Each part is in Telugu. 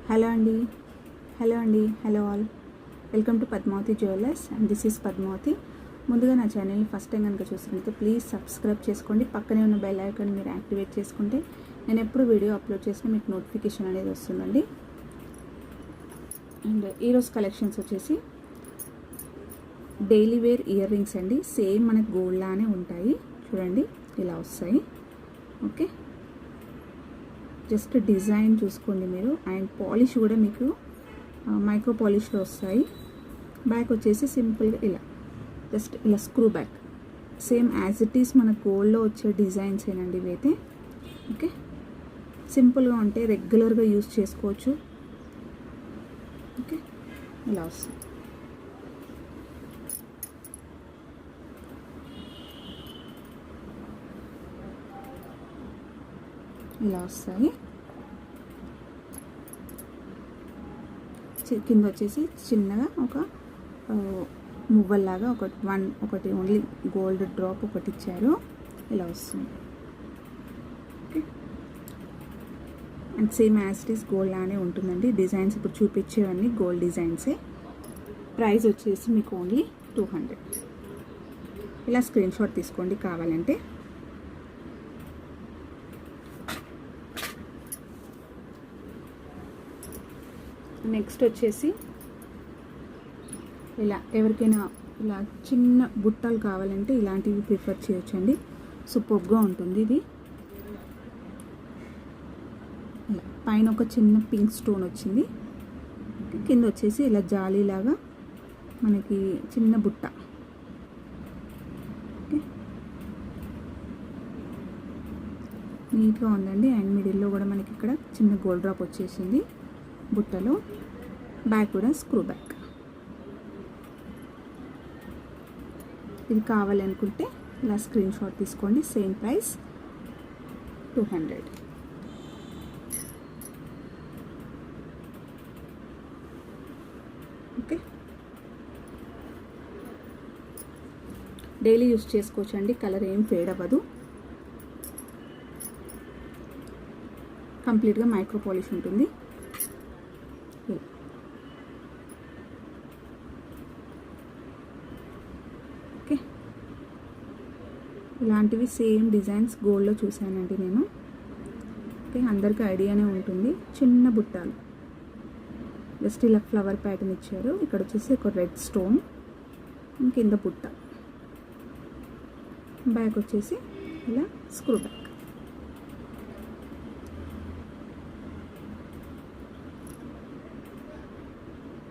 హలో అండి hello all. Welcome to Padmavati jewellers and this is Padmavati. ముందుగా నా ఛానల్ని ఫస్ట్ టైం కనుక చూసినట్లయితే ప్లీజ్ సబ్స్క్రైబ్ చేసుకోండి. పక్కనే ఉన్న బెల్ ఐకాన్ మీరు యాక్టివేట్ చేసుకుంటే నేను ఎప్పుడు వీడియో అప్లోడ్ చేసినా మీకు నోటిఫికేషన్ అనేది వస్తుందండి. అండ్ ఈరోజు కలెక్షన్స్ వచ్చేసి డైలీ వేర్ ఇయర్ రింగ్స్ అండి. సేమ్ మనకు గోల్డ్ లానే ఉంటాయి, చూడండి ఇలా వస్తాయి. ఓకే, జస్ట్ డిజైన్ చూసుకోండి మీరు. అండ్ పాలిష్ కూడా మీకు మైక్రో పాలిష్లో వస్తాయి. బ్యాక్ వచ్చేసి సింపుల్గా ఇలా జస్ట్ ఇలా screw back, same as it is మన గోల్డ్లో వచ్చే డిజైన్స్ ఏనండి ఇవైతే. ఓకే, సింపుల్గా ఉంటే రెగ్యులర్గా యూజ్ చేసుకోవచ్చు. ఓకే, ఇలా వస్తుంది. ఇలా వస్తాయి. కింద వచ్చేసి చిన్నగా ఒక మువ్వల్లాగా ఒకటి ఓన్లీ గోల్డ్ డ్రాప్ ఒకటి ఇచ్చారు, ఇలా వస్తుంది. Okay, and same as it is gold లానే ఉంటుందండి. డిజైన్స్ ఇప్పుడు చూపించేవన్నీ గోల్డ్ డిజైన్సే. ప్రైస్ వచ్చేసి మీకు ఓన్లీ 200. ఇలా స్క్రీన్ షాట్ తీసుకోండి కావాలంటే. నెక్స్ట్ వచ్చేసి ఇలా ఎవరికైనా ఇలా చిన్న బుట్టలు కావాలంటే ఇలాంటివి ప్రిఫర్ చేయొచ్చండి. సూపర్గా ఉంటుంది ఇది. ఇలా పైన ఒక చిన్న పింక్ స్టోన్ వచ్చింది, కింద వచ్చేసి ఇలా జాలీలాగా మనకి చిన్న బుట్ట. ఓకే, నీట్గా ఉందండి. అండ్ మిడిల్లో కూడా మనకి ఇక్కడ చిన్న గోల్డ్ డ్రాప్ వచ్చేసింది బుట్టలో. బ్యాక్ కూడా స్క్రూ బ్యాక్. ఇది కావాలనుకుంటే ఇలా స్క్రీన్ షాట్ తీసుకోండి. Same price 200. Okay, daily use చేసుకోవచ్చు అండి. కలర్ ఏం ఫేడ్ అవ్వదు. కంప్లీట్గా మైక్రో పాలిష్ ఉంటుంది. ఓకే, ఇలాంటివి సేమ్ డిజైన్స్ గోల్డ్లో చూశానండి నేను. ఓకే, అందరికీ ఐడియానే ఉంటుంది. చిన్న బుట్టాలు జస్ట్ ఇలా ఫ్లవర్ ప్యాటర్న్ ఇచ్చారు. ఇక్కడ వచ్చేసి ఒక రెడ్ స్టోన్, కింద బుట్ట. బ్యాక్ వచ్చేసి ఇలా screw back.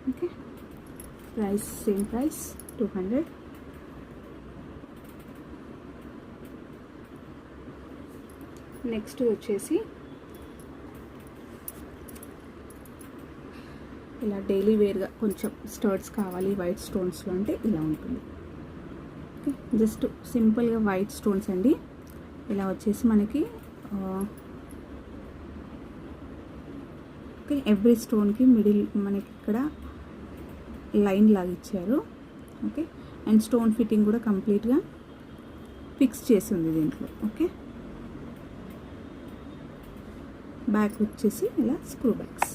Okay, price same price 200. Next వచ్చేసి ఇలా డైలీ వేర్గా కొంచెం స్టర్ట్స్ కావాలి వైట్ స్టోన్స్లో అంటే ఇలా ఉంటుంది. ఓకే, జస్ట్ సింపుల్గా వైట్ స్టోన్స్ అండి. ఇలా వచ్చేసి మనకి ఓకే, ఎవ్రీ స్టోన్కి మిడిల్ మనకి ఇక్కడ లైన్ లాగా ఇచ్చారు. ఓకే, అండ్ స్టోన్ ఫిట్టింగ్ కూడా కంప్లీట్గా ఫిక్స్ చేసి ఉంది దీంట్లో. ఓకే, బ్యాక్ వచ్చేసి ఇలా స్క్రూ బ్యాక్స్.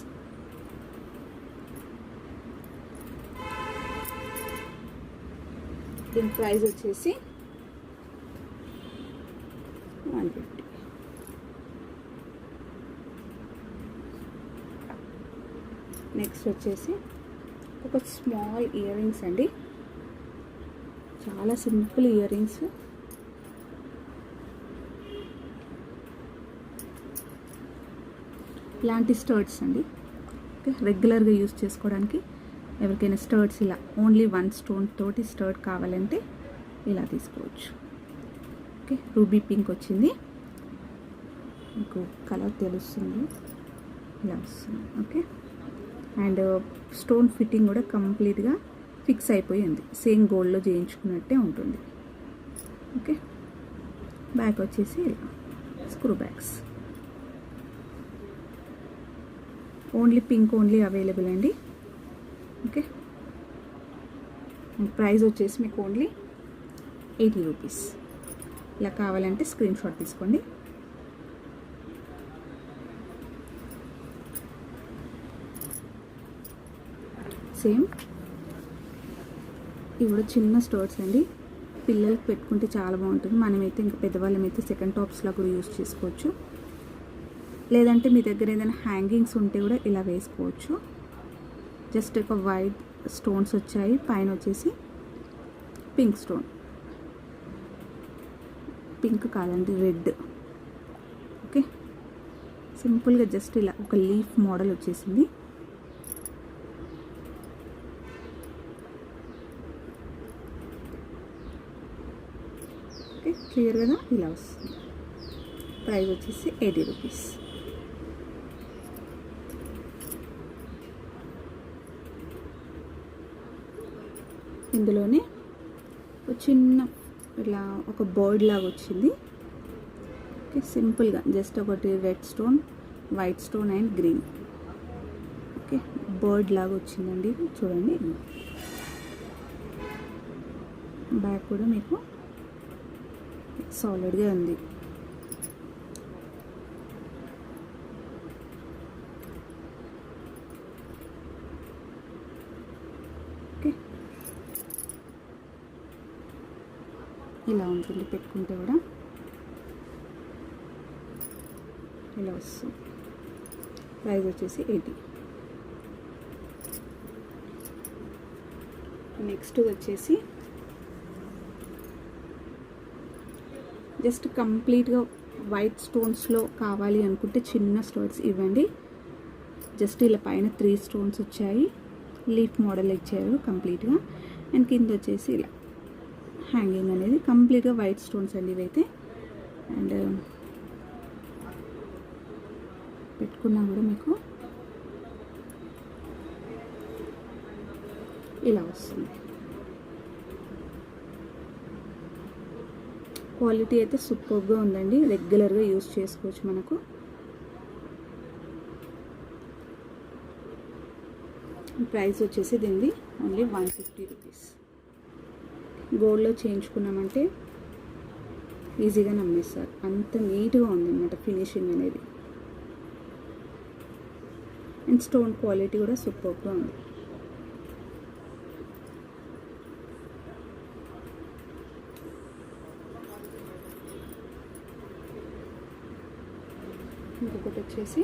దీని ప్రైస్ వచ్చేసి 150. నెక్స్ట్ వచ్చేసి ఒక స్మాల్ ఇయర్ రింగ్స్ అండి. చాలా సింపుల్ ఇయర్ రింగ్స్. ఇలాంటి స్టర్ట్స్ అండి. ఓకే, రెగ్యులర్గా యూజ్ చేసుకోవడానికి ఎవరికైనా స్టర్ట్స్ ఇలా ఓన్లీ 1 స్టోన్ తోటి స్టర్ట్ కావాలంటే ఇలా తీసుకోవచ్చు. ఓకే, రూబీ పింక్ వచ్చింది, మీకు కలర్ తెలుస్తుంది, ఇలా వస్తుంది. ఓకే, అండ్ స్టోన్ ఫిట్టింగ్ కూడా కంప్లీట్గా ఫిక్స్ అయిపోయింది. సేమ్ గోల్డ్లో చేయించుకున్నట్టే ఉంటుంది. ఓకే, బ్యాక్ వచ్చేసి ఇలా screw backs. Only pink only available అండి. ఓకే, ప్రైస్ వచ్చేసి మీకు ఓన్లీ 80 రూపీస్. ఇలా కావాలంటే స్క్రీన్ షాట్ తీసుకోండి. సేమ్ ఇవి కూడా చిన్న స్టోర్స్ అండి, పిల్లలకి పెట్టుకుంటే చాలా బాగుంటుంది. మనమైతే ఇంకా పెద్దవాళ్ళమైతే సెకండ్ టాప్స్లా కూడా యూస్ చేసుకోవచ్చు. లేదంటే మీ దగ్గర ఏదైనా హ్యాంగింగ్స్ ఉంటే కూడా ఇలా వేసుకోవచ్చు. జస్ట్ ఒక వైట్ స్టోన్స్ వచ్చాయి, పైన వచ్చేసి పింక్ స్టోన్, పింక్ కాదండి రెడ్. ఓకే, సింపుల్గా జస్ట్ ఇలా ఒక లీఫ్ మోడల్ వచ్చేసింది. ఓకే, క్లియర్గా ఇలా వస్తుంది. ప్రైస్ వచ్చేసి 80 రూపీస్. ఇందులోనే ఒక చిన్న ఇలా ఒక బర్డ్ లాగా వచ్చింది. ఓకే, సింపుల్గా జస్ట్ ఒకటి red stone, white stone and green. Okay, bird లాగా వచ్చిందండి, చూడండి. బ్యాక్ కూడా మీకు సాలిడ్గా ఉంది. ఓకే, ఇలా ఉంటుంది, పెట్టుకుంటే కూడా ఇలా వస్తుంది. ప్రైస్ వచ్చేసి 80. నెక్స్ట్ వచ్చేసి జస్ట్ కంప్లీట్గా వైట్ స్టోన్స్లో కావాలి అనుకుంటే చిన్న స్టోన్స్ ఇవ్వండి. జస్ట్ ఇలా పైన 3 స్టోన్స్ వచ్చాయి, లీఫ్ మోడల్ ఇచ్చారు కంప్లీట్గా. అండ్ కింద వచ్చేసి ఇలా హ్యాంగింగ్ అనేది కంప్లీట్గా వైట్ స్టోన్స్ అండి ఇవైతే. అండ్ పెట్టుకున్నా కూడా మీకు ఇలా వస్తుంది. క్వాలిటీ అయితే సూపర్గా ఉందండి, రెగ్యులర్గా యూస్ చేసుకోవచ్చు మనకు. ప్రైస్ వచ్చేసి దీనిది ఓన్లీ 150 రూపీస్. గోల్డ్లో చేయించుకున్నామంటే ఈజీగా నమ్మేస్తారు, అంత నీట్గా ఉంది అన్నమాట ఫినిషింగ్ అనేది. అండ్ స్టోన్ క్వాలిటీ కూడా సూపర్గా ఉంది. ఇంకొకటి వచ్చేసి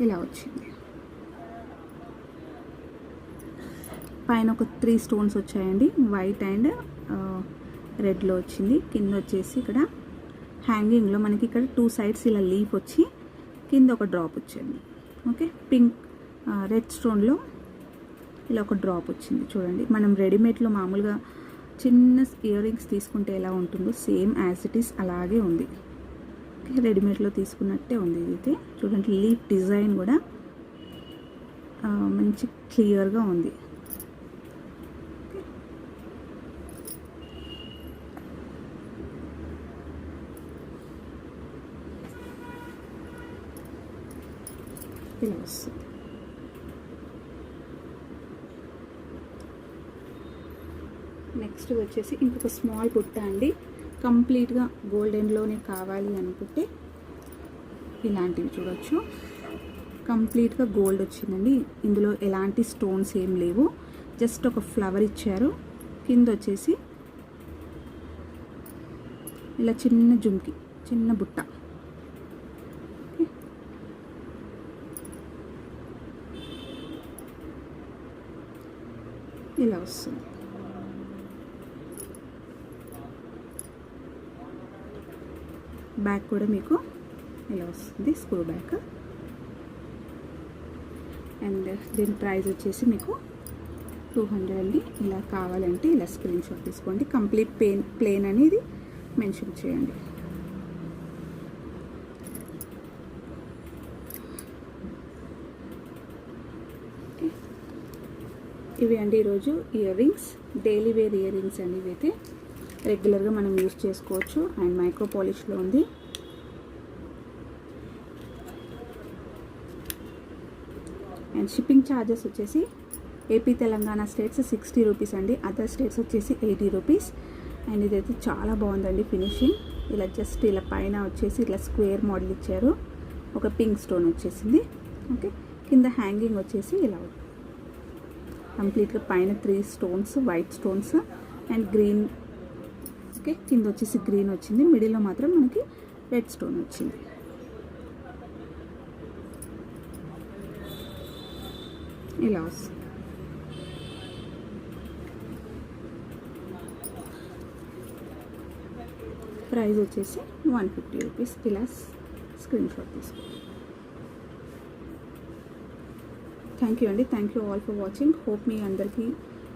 ఇలా వచ్చింది, పైన ఒక 3 స్టోన్స్ వచ్చాయండి, వైట్ అండ్ రెడ్లో వచ్చింది. కింద వచ్చేసి ఇక్కడ హ్యాంగింగ్లో మనకి ఇక్కడ 2 సైడ్స్ ఇలా లీఫ్ వచ్చి కింద ఒక డ్రాప్ వచ్చింది. ఓకే, పింక్ రెడ్ స్టోన్లో ఇలా ఒక డ్రాప్ వచ్చింది. చూడండి, మనం రెడీమేడ్లో మామూలుగా చిన్న ఇయర్ రింగ్స్ తీసుకుంటే ఎలా ఉంటుందో సేమ్ యాజ్ ఇట్ ఈస్ అలాగే ఉంది. ఓకే, రెడీమేడ్లో తీసుకున్నట్టే ఉంది ఇదైతే. చూడండి, లీఫ్ డిజైన్ కూడా మంచి క్లియర్గా ఉంది. ఇలా వస్తుంది. నెక్స్ట్ వచ్చేసి ఇంకొక స్మాల్ బుట్ట అండి, కంప్లీట్గా గోల్డెన్లోనే కావాలి అనుకుంటే ఇలాంటివి చూడొచ్చు. కంప్లీట్గా గోల్డ్ వచ్చిందండి, ఇందులో ఎలాంటి స్టోన్స్ ఏం లేవు, జస్ట్ ఒక ఫ్లవర్ ఇచ్చారు. కింద వచ్చేసి ఇలా చిన్న జుమ్కి, చిన్న బుట్ట. ఇలా వస్తుంది. బ్యాక్ కూడా మీకు ఇలా వస్తుంది, స్క్రూ బ్యాక్. అండ్ దీని ప్రైస్ వచ్చేసి మీకు 200 అండి. ఇలా కావాలంటే ఇలా స్క్రీన్ షాట్ తీసుకోండి, కంప్లీట్ ప్లేన్ అనేది మెన్షన్ చేయండి. ఇవి అండి ఈరోజు earrings, daily wear earrings అండి. ఇవైతే రెగ్యులర్గా మనం యూస్ చేసుకోవచ్చు. అండ్ మైక్రో పాలిష్లో ఉంది. అండ్ షిప్పింగ్ ఛార్జెస్ వచ్చేసి ఏపీ తెలంగాణ స్టేట్స్ 60 రూపీస్ అండి, అదర్ స్టేట్స్ వచ్చేసి 80 రూపీస్. అండ్ ఇదైతే చాలా బాగుందండి ఫినిషింగ్. ఇలా జస్ట్ ఇలా పైన వచ్చేసి ఇట్లా స్క్వేర్ మోడల్ ఇచ్చారు, ఒక పింక్ స్టోన్ వచ్చేసింది. ఓకే, కింద హ్యాంగింగ్ వచ్చేసి ఇలా కంప్లీట్గా పైన 3 stones white stones and green. Okay, కింద వచ్చేసి గ్రీన్ వచ్చింది, మిడిల్లో మాత్రం మనకి రెడ్ స్టోన్ వచ్చింది. ఇలా వస్తుంది. ప్రైస్ వచ్చేసి 150 రూపీస్. ఇలా స్క్రీన్ షాట్ తీసుకోండి. థ్యాంక్ యూ అండి. Thank you all for watching. Hope మీ అందరికీ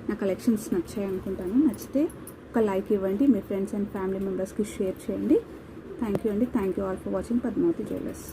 నా కలెక్షన్స్ నచ్చాయి అనుకుంటాను. నచ్చితే ఒక లైక్ ఇవ్వండి, మీ ఫ్రెండ్స్ అండ్ ఫ్యామిలీ మెంబర్స్కి షేర్ చేయండి. థ్యాంక్ యూ అండి. Thank you all for watching Padmavati jewellers.